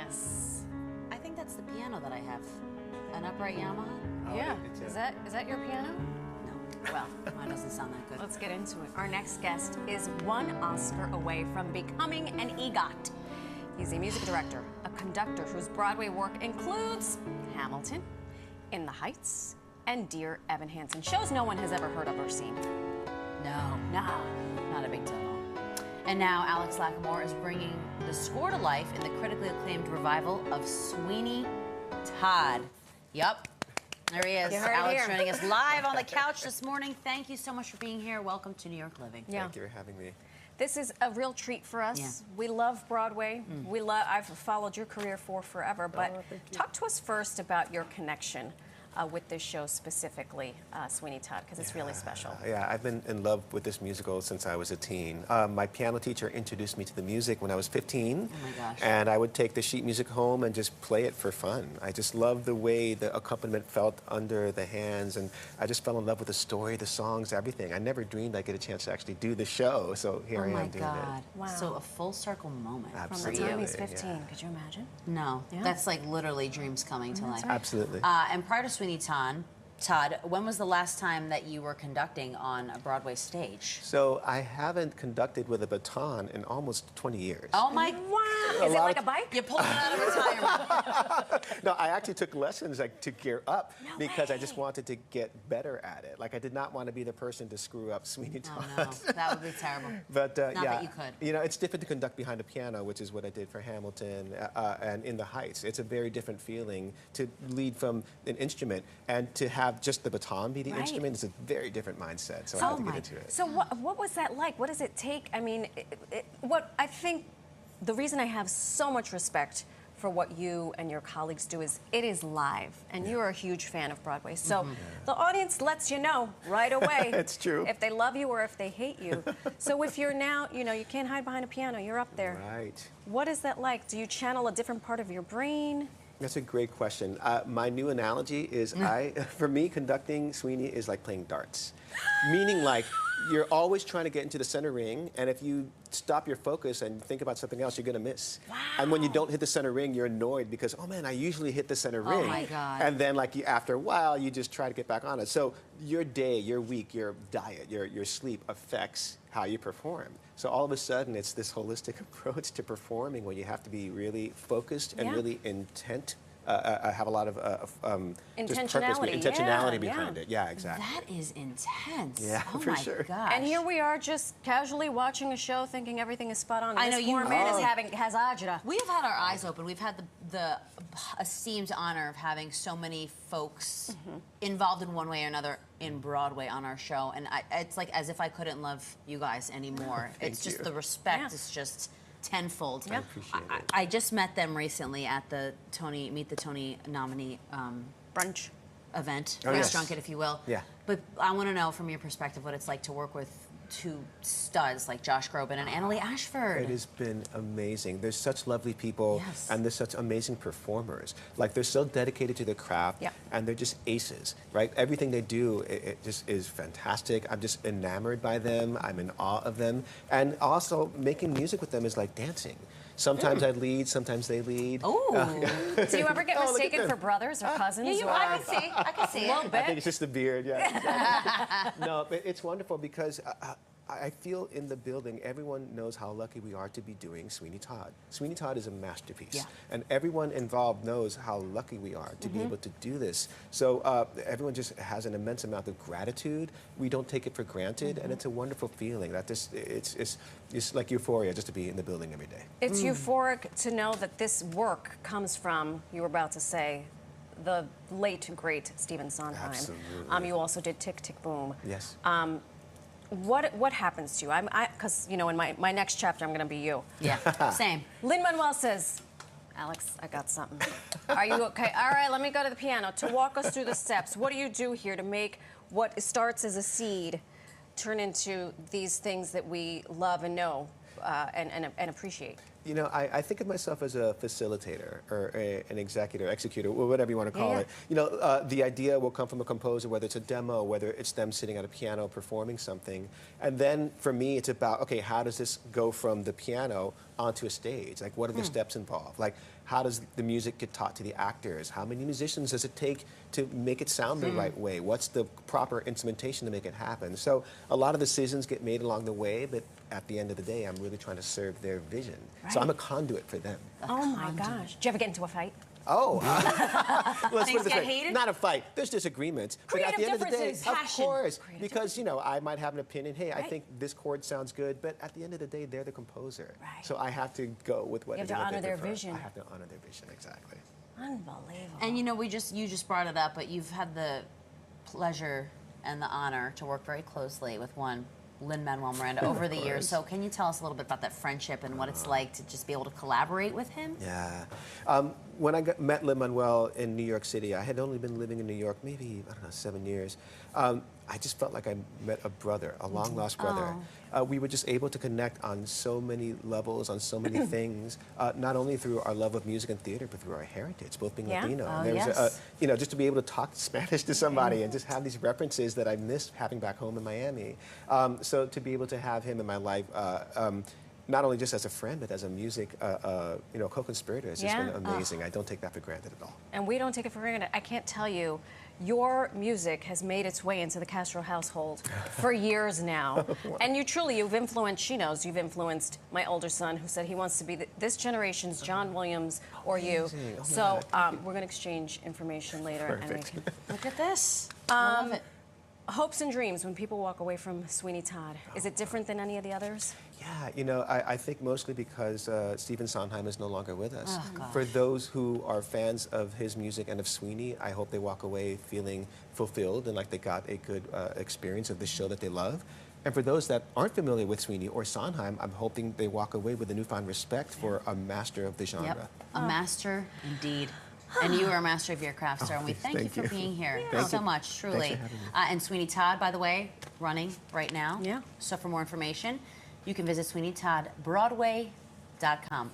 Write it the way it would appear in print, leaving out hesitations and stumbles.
Yes. I think that's the piano that I have. An upright Yamaha? Yeah. Is that your piano? No. Well, mine doesn't sound that good. Let's get into it. Our next guest is one Oscar away from becoming an EGOT. He's a music director, a conductor whose Broadway work includes Hamilton, In the Heights, and Dear Evan Hansen. Shows no one has ever heard of or seen. No, not a big deal. And now Alex Lacamoire is bringing the score to life in the critically acclaimed revival of Sweeney Todd. Yup, there he is. Alex joining us live on the couch this morning. Thank you so much for being here. Welcome to New York Living. Yeah. Thank you for having me. This is a real treat for us. Yeah. We love Broadway. I've followed your career for forever. But talk to us first about your connection with this show specifically, Sweeney Todd, because it's really special. Yeah, I've been in love with this musical since I was a teen. My piano teacher introduced me to the music when I was 15. Oh my gosh. And I would take the sheet music home and just play it for fun. I just loved the way the accompaniment felt under the hands, and I just fell in love with the story, the songs, everything. I never dreamed I'd get a chance to actually do the show, so here I am doing it. Wow. So a full circle moment. Absolutely. From the time he's Yeah. 15, could you imagine? No, that's like literally dreams coming to life. right. Absolutely. And prior to Sweeney Todd, when was the last time that you were conducting on a Broadway stage? So I haven't conducted with a baton in almost 20 years. Oh my! Wow! Is it like a bike? You pulled it out of retirement. No, I actually took lessons to gear up because I way. just wanted to get better at it. Like I did not want to be the person to screw up Sweeney Todd. Oh no, that would be terrible. But Not yeah, that you could. You know, it's different to conduct behind a piano, which is what I did for Hamilton and In the Heights. It's a very different feeling to lead from an instrument, and to have just the baton be the instrument is a very different mindset. So I had to get into it. So what was that like? What does it take? I mean, what I think the reason I have so much respect for what you and your colleagues do is it is live, and you're a huge fan of Broadway. So the audience lets you know right away. It's true. If they love you or if they hate you. So if you're now, you know, you can't hide behind a piano, you're up there. Right. What is that like? Do you channel a different part of your brain? That's a great question. My new analogy is for me, conducting Sweeney is like playing darts. Meaning like, you're always trying to get into the center ring, and if you stop your focus and think about something else, you're gonna miss. Wow. And when you don't hit the center ring, you're annoyed because, oh man, I usually hit the center ring. Oh my God. And then like after a while, you just try to get back on it. So your day, your week, your diet, your sleep affects how you perform. So all of a sudden, it's this holistic approach to performing where you have to be really focused and really intent. Have a lot of just purpose, intentionality behind it. Yeah, exactly. That is intense. Yeah, oh for my sure. gosh. And here we are just casually watching a show thinking everything is spot on. I know this you poor man has agita. We have had our eyes open. We've had the esteemed honor of having so many folks involved in one way or another in Broadway on our show, and it's like as if I couldn't love you guys anymore. It's just the respect is just tenfold. I appreciate it. I just met them recently at the Meet the Tony nominee Brunch event, Oh, yes. junket, if you will. Yeah. But I want to know from your perspective what it's like to work with two studs like Josh Groban and Annalee Ashford. It has been amazing. There's such lovely people, and there's such amazing performers. Like they're so dedicated to their craft, and they're just aces, right? Everything they do, it just is fantastic. I'm just enamored by them. I'm in awe of them. And also, making music with them is like dancing. Sometimes I lead, sometimes they lead. Oh. Do you ever get mistaken for brothers or cousins? I can see it. A little bit. I think it's just the beard, yeah. Exactly. No, but it's wonderful because I feel in the building, everyone knows how lucky we are to be doing Sweeney Todd. Sweeney Todd is a masterpiece. And everyone involved knows how lucky we are to be able to do this. So everyone just has an immense amount of gratitude. We don't take it for granted, and it's a wonderful feeling. That it's like euphoria just to be in the building every day. It's euphoric to know that this work comes from, you were about to say, the late, great Stephen Sondheim. Absolutely. You also did Tick, Tick, Boom. Yes. What happens to you? Because, you know, in my next chapter, I'm going to be you. Yeah, same. Lin-Manuel says, Alex, I got something. Are you okay? All right, let me go to the piano. To walk us through the steps, what do you do here to make what starts as a seed turn into these things that we love and know and appreciate? You know, I think of myself as a facilitator or an executor, executor, or whatever you want to call it. You know, the idea will come from a composer, whether it's a demo, whether it's them sitting at a piano performing something. And then for me, it's about, okay, how does this go from the piano onto a stage? Like, what are the steps involved? Like, how does the music get taught to the actors? How many musicians does it take to make it sound the right way? What's the proper instrumentation to make it happen? So a lot of decisions get made along the way, but at the end of the day, I'm really trying to serve their vision. So I'm a conduit for them. Oh my gosh. Did you ever get into a fight? Oh, let's Things put it this get way. heated? Not a fight. There's disagreements. But at the end of the day, Creative differences, of course, Creative because, you know, I might have an opinion. Hey, I Right. think this chord sounds good. But at the end of the day, they're the composer. Right. So I have to go with what You have to what honor they their prefer. vision. I have to honor their vision, exactly. Unbelievable. And you know, you just brought it up, but you've had the pleasure and the honor to work very closely with one Lin-Manuel Miranda over the years. So can you tell us a little bit about that friendship and what it's like to just be able to collaborate with him? Yeah. When I met Lin-Manuel in New York City, I had only been living in New York maybe, I don't know, 7 years. I just felt like I met a brother, a long-lost brother. We were just able to connect on so many levels, on so many things, not only through our love of music and theater, but through our heritage, both being Yeah? Latino. Oh, And there was yes. you know, just to be able to talk Spanish to somebody and just have these references that I missed having back home in Miami. So to be able to have him in my life, not only just as a friend, but as a music, you know, co-conspirator has just Yeah. been amazing. I don't take that for granted at all. And we don't take it for granted. I can't tell you, your music has made its way into the Castro household for years now. And you've influenced, she knows, you've influenced my older son who said he wants to be this generation's John Williams or you. Amazing. Oh my So God. we're going to exchange information later. And we Perfect. can, Look at this. I love it. hopes and dreams when people walk away from Sweeney Todd. Is it different than any of the others? Yeah, you know, I think mostly because Stephen Sondheim is no longer with us. Oh, gosh. For those who are fans of his music and of Sweeney, I hope they walk away feeling fulfilled and like they got a good experience of the show that they love. And for those that aren't familiar with Sweeney or Sondheim, I'm hoping they walk away with a newfound respect for a master of the genre. Yep, a master indeed. And you are a master of your craft, sir, and we thank you thank for you. being here Thank so you. much, truly. Thanks for having me. And Sweeney Todd, by the way, running right now. Yeah. So for more information, you can visit SweeneyToddBroadway.com.